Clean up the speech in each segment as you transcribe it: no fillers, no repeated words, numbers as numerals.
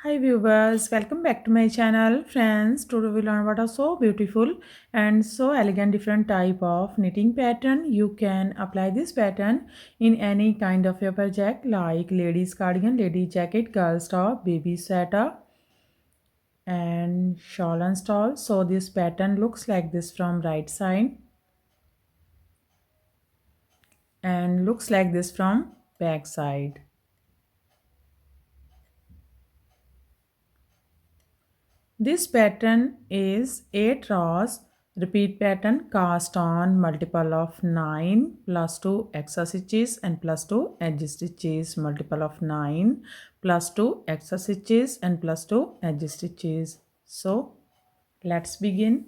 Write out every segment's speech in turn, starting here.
Hi viewers, welcome back to my channel. Friends, today we learn about a so beautiful and so elegant different type of knitting pattern. You can apply this pattern in any kind of your project like ladies cardigan, lady jacket, girls top, baby sweater and shawl and stall. So this pattern looks like this from right side and looks like this from back side. This pattern is 8 rows repeat pattern cast on multiple of 9 plus 2 extra stitches and plus 2 edge stitches, multiple of 9 plus 2 extra stitches and plus 2 edge stitches. So let's begin.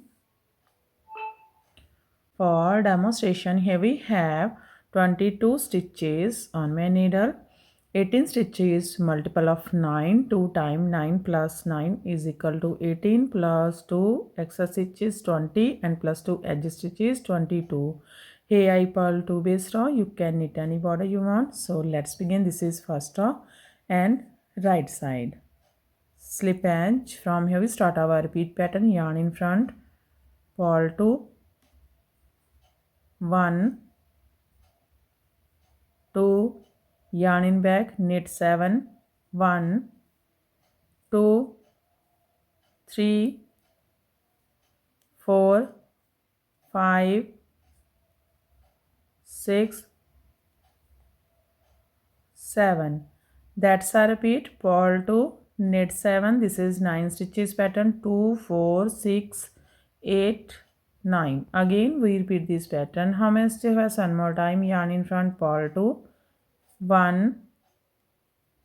For demonstration, here we have 22 stitches on my needle. 18 stitches multiple of 9, 2 times 9 plus 9 is equal to 18 plus 2 extra stitches 20 and plus 2 edge stitches 22. Here I purl 2 base row. You can knit any border you want. So let's begin. This is first row and right side. Slip edge. From here we start our repeat pattern. Yarn in front, purl 2, 1, 2, yarn in back, knit 7, 1, 2, 3, 4, 5, 6, 7. That's a repeat. Purl 2, knit 7. This is 9 stitches pattern. 2, 4, 6, 8, 9. Again we repeat this pattern. How many stitches? One more time. Yarn in front, purl 2, 1,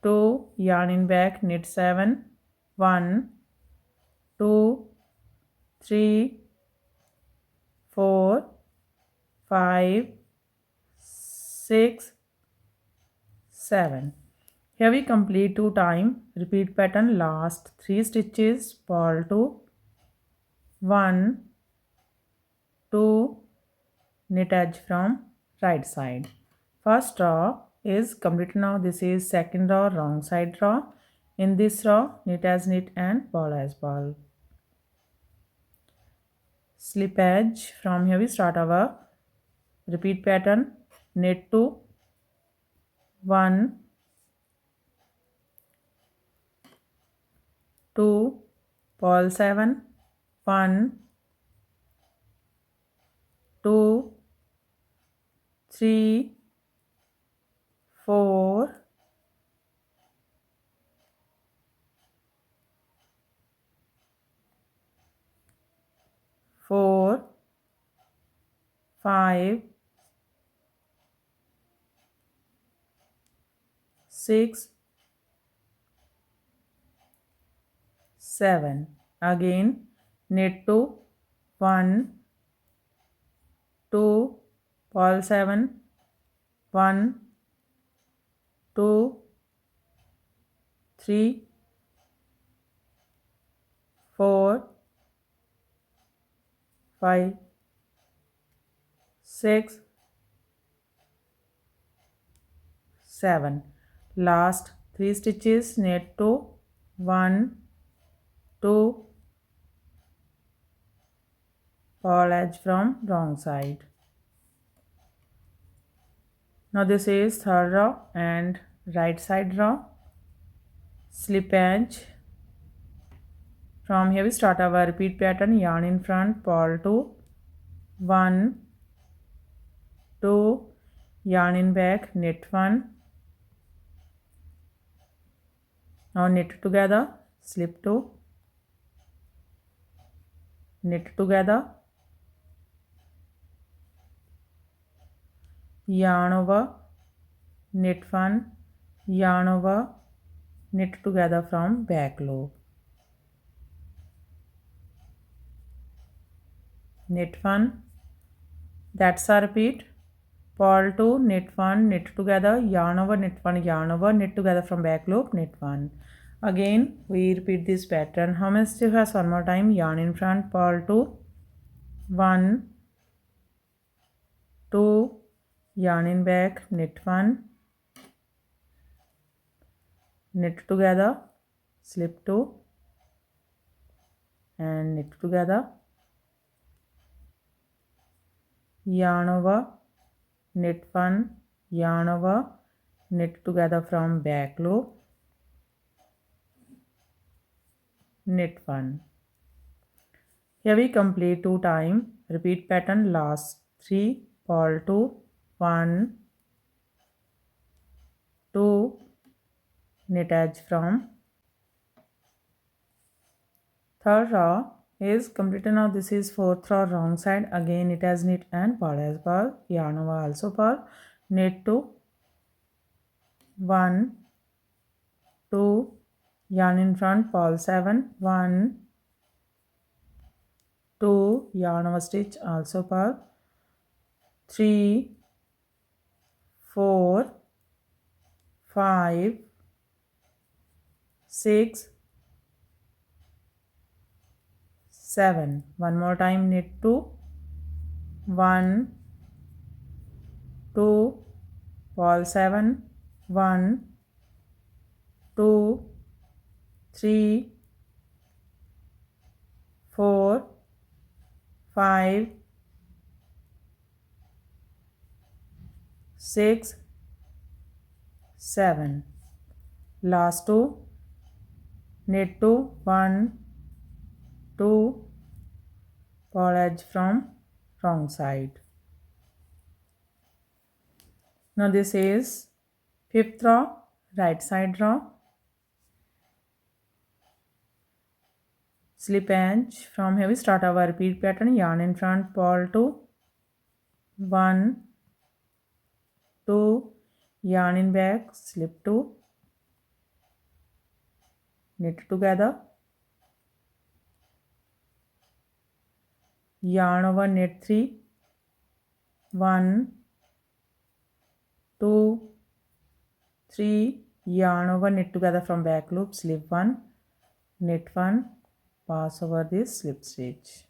2, yarn in back, knit 7, 1, 2, 3, 4, 5, 6, 7. Here we complete 2 times. Repeat pattern last 3 stitches. Purl 2, 1, 2, knit edge from right side. First row is complete now. This is second row, wrong side row. In this row, knit as knit and purl as purl. Slip edge. From here we start our repeat pattern. Knit 2, 1, 2, purl 7, 1, 2, 3, 4, 4, 5, 6, 7. Again knit 2, 1, 2, purl 7, 1, 2, 3, 4, 5, 6, 7. Last 3 stitches, knit 2, 1, 2, purl edge from wrong side. Now this is third row and right side row. Slip edge. From here we start our repeat pattern. Yarn in front, purl 2, 1, 2, yarn in back, knit 1. Now knit together, slip 2, knit together, yarn over, knit 1, yarn over, knit together from back loop, knit 1. That's a repeat. Purl 2, knit 1, knit together, yarn over, knit 1, yarn over, knit together from back loop, knit 1. Again we repeat this pattern. How many stitches? One more time. Yarn in front, purl 2, 1, 2, yarn in back, knit 1, knit together, slip 2 and knit together, yarn over, knit 1, yarn over, knit together from back loop, knit 1. Here we complete 2 times. Repeat pattern last 3, purl 2, 1, 2, knit edge from third row is completed. Now this is fourth row wrong side. Again it has knit and purl as purl, yarn over also purl, knit 2, 1, 2, yarn in front, purl 7, 1, 2, yarn over stitch also purl, 3, 4, 5, 6, 7. One more time, knit 2, 1, 2, purl 7, 1, 2, 3, 4, 5, 6, 7. Last 2, knit 2, 1, 2, purl edge from wrong side. Now this is fifth row, right side row. Slip edge. From here we start our repeat pattern. Yarn in front, purl 2, 1, 2, yarn in back, slip 2, knit together, yarn over, knit 3, 1, 2, 3, yarn over, knit together from back loop, slip 1, knit 1, pass over this slip stitch.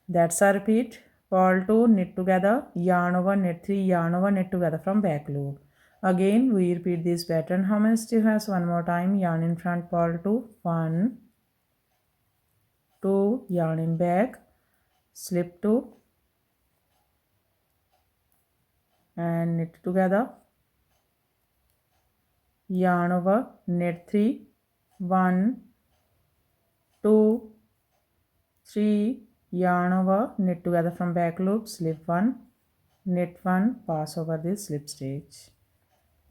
That's a repeat. Purl 2, knit together, yarn over, knit 3, yarn over, knit together from back loop. Again we repeat this pattern. How many stitches has? One more time. Yarn in front, purl 2, 1, 2, yarn in back, slip 2 and knit together, yarn over, knit 3, 1, 2, 3, yarn over, knit together from back loop, slip 1, knit 1, pass over this slip stitch.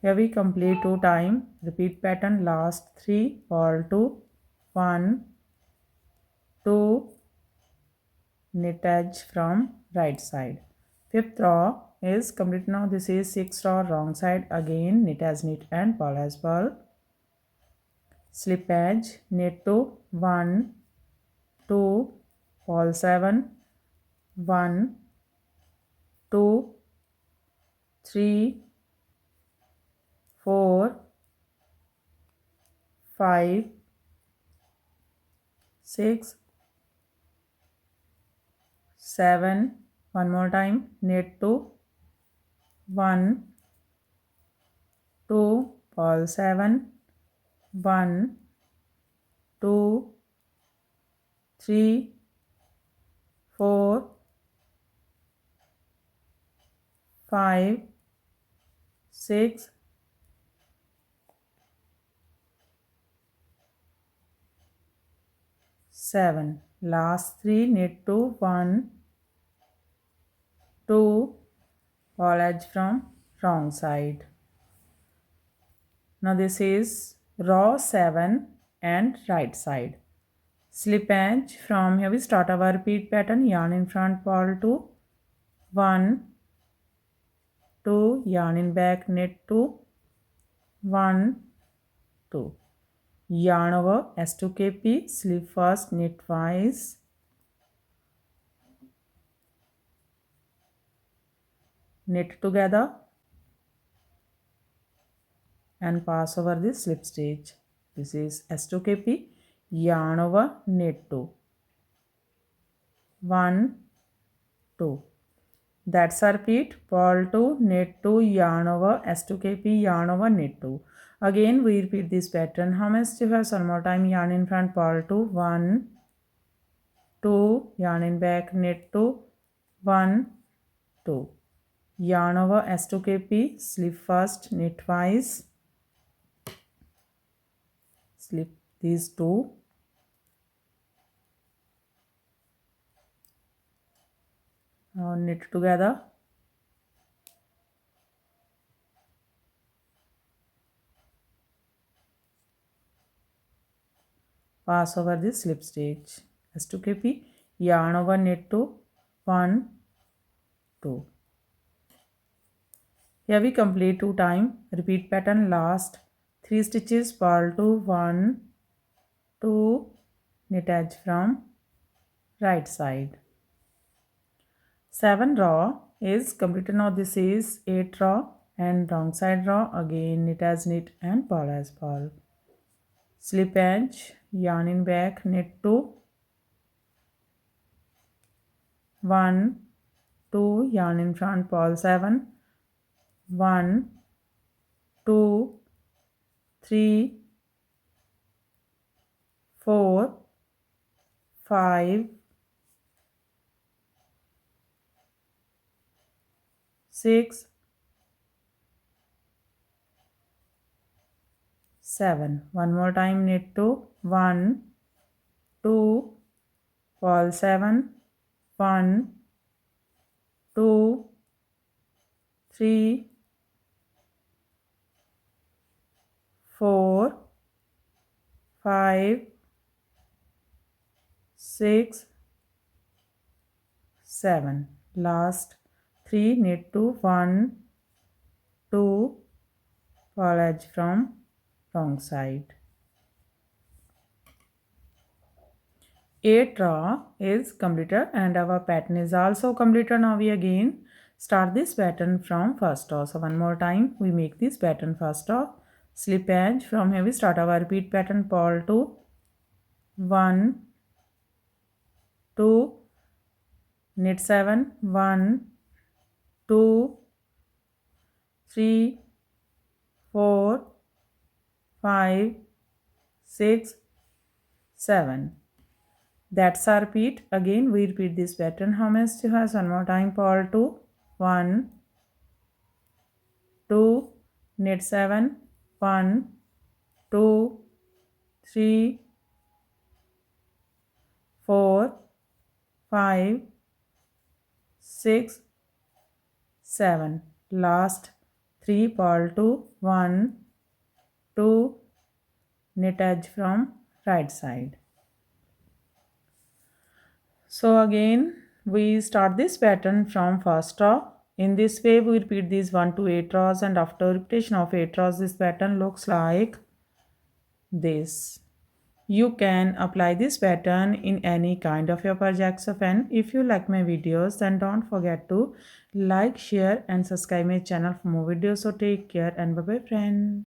Here we complete 2 times. Repeat pattern last 3, purl 2, 1, 2, knit edge from right side. Fifth row is complete. Now this is sixth row wrong side. Again knit as knit and purl as purl. Slip edge, knit 2, 1, 2, purl 7, 1, 2, 3, 4, 5, 6, 7. One more time, knit 2, 1, 2, purl 7, 1, 2, 3, 4, 5, 6, 7. Last 3, knit 2, 1, 2, purl edge from wrong side. Now this is row 7 and right side. Slip edge. From here we start our repeat pattern. Yarn in front, purl 2, 1, 2, yarn in back, knit 2, 1, 2, yarn over, S2KP, slip first, knit twice, knit together and pass over this slip stitch. This is S2KP, yarn over, knit 2, 1, 2, That's a repeat. Purl 2, knit 2, yarn over, S2KP, yarn over, knit 2. Again we repeat this pattern. How many stitches you have? One more time. Yarn in front, purl 2, 1, 2, yarn in back, knit 2, 1, 2. Yarn over, S2KP, slip first, knit twice, slip these two, now knit together, pass over this slip stitch, S2KP, yarn over, knit 2, 1, 2. Here we complete 2 times. Repeat pattern. Last 3 stitches, purl 2, 1, 2, knit edge from right side. 7 row is completed. Now this is 8 row and wrong side row. Again knit as knit and purl as purl. Slip edge, yarn in back, knit 2, 1, 2, yarn in front, purl 7, 1, 2, 3, 4, 5, 6, 7. One more time, knit 2, 1, 2, purl 7, 1, 2, 3, 4, 5, 6, 7. Last 3, knit 2, 1, 2, purl edge from wrong side. 8 row is completed and our pattern is also completed. Now we again start this pattern from first row. So one more time we make this pattern first row, slip edge. From here we start our repeat pattern, purl 2, 1, 2, knit 7, 1, 2, 3, 4, 5, 6, 7. That's our repeat. Again we repeat this pattern. How many stitches has? One more time, purl 2, 1, 2, knit 7, 1, 2, 3, 4, 5, 6, 7. Last 3, purl 2, 1, 2, knit edge from right side. So again we start this pattern from first row. In this way we repeat these 1 to 8 rows, and after repetition of 8 rows this pattern looks like this. You can apply this pattern in any kind of your projects. And if you like my videos, then don't forget to like, share and subscribe my channel for more videos. So take care and bye bye friend.